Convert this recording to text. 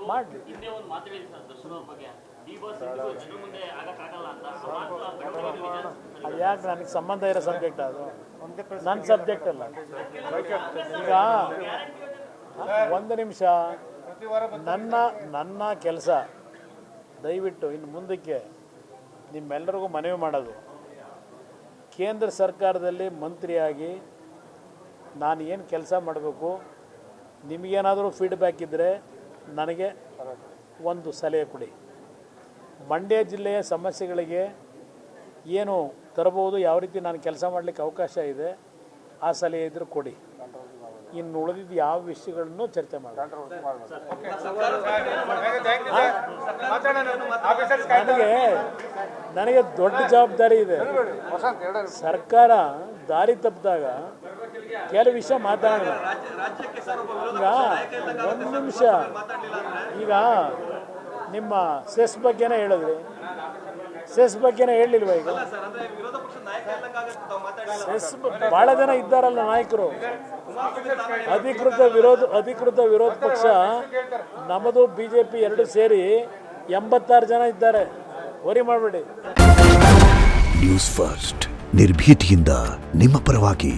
ಮಾಡಲಿ. ಅದು ಯಾಕೆ ನನಗೆ ಸಂಬಂಧ ಇರೋ ಸಬ್ಜೆಕ್ಟ್ ಅದು ನನ್ನ ಸಬ್ಜೆಕ್ಟ್ ಅಲ್ಲ. ಈಗ ಒಂದು ನಿಮಿಷ, ನನ್ನ ಕೆಲಸ ದಯವಿಟ್ಟು ಇನ್ನು ಮುಂದಕ್ಕೆ ನಿಮ್ಮೆಲ್ಲರಿಗೂ ಮನವಿ ಮಾಡೋದು, ಕೇಂದ್ರ ಸರ್ಕಾರದಲ್ಲಿ ಮಂತ್ರಿಯಾಗಿ ನಾನು ಏನು ಕೆಲಸ ಮಾಡಬೇಕು, ನಿಮಗೇನಾದರೂ ಫೀಡ್ಬ್ಯಾಕ್ ಇದ್ದರೆ ನನಗೆ ಒಂದು ಸಲಹೆ ಕೊಡಿ. ಮಂಡ್ಯ ಜಿಲ್ಲೆಯ ಸಮಸ್ಯೆಗಳಿಗೆ ಏನು ತರಬಹುದು, ಯಾವ ರೀತಿ ನಾನು ಕೆಲಸ ಮಾಡಲಿಕ್ಕೆ ಅವಕಾಶ ಇದೆ, ಆ ಸಲಹೆ ಇದ್ದರೂ ಕೊಡಿ. ಇನ್ನು ಉಳಿದಿದ್ದು ಯಾವ ವಿಷಯಗಳನ್ನು ಚರ್ಚೆ ಮಾಡೋಣ. ನನಗೆ ದೊಡ್ಡ ಜವಾಬ್ದಾರಿ ಇದೆ. ಸರ್ಕಾರ ದಾರಿ ತಪ್ಪಿದಾಗ ಕೆಲವು ವಿಷಯ ಮಾತಾಡೋಣ. ಈಗ ಒಂದು ನಿಮಿಷ, ಈಗ ನಿಮ್ಮ ಸೆಸ್ ಬಗ್ಗೆನೇ ಹೇಳಿದ್ರಿ, ಸೆಸ್ ಬಗ್ಗೆನೇ ಹೇಳಲಿಲ್ವ? ಈಗ ಸೆಸ್ ಭಾಳ ಜನ ಇದ್ದಾರಲ್ಲ ನಾಯಕರು. ಅಧಿಕೃತ ವಿರೋಧ ಪಕ್ಷ ನಮ್ಮದು BJP ಎರಡು ಸೇರಿ 86 ಜನ ಇದ್ದಾರೆ. ವರಿ ಮಾಡಬೇಡಿ. ನ್ಯೂಸ್ ಫಸ್ಟ್ ನಿರ್ಭೀತಿಯಿಂದ ನಿಮ್ಮ ಪರವಾಗಿ.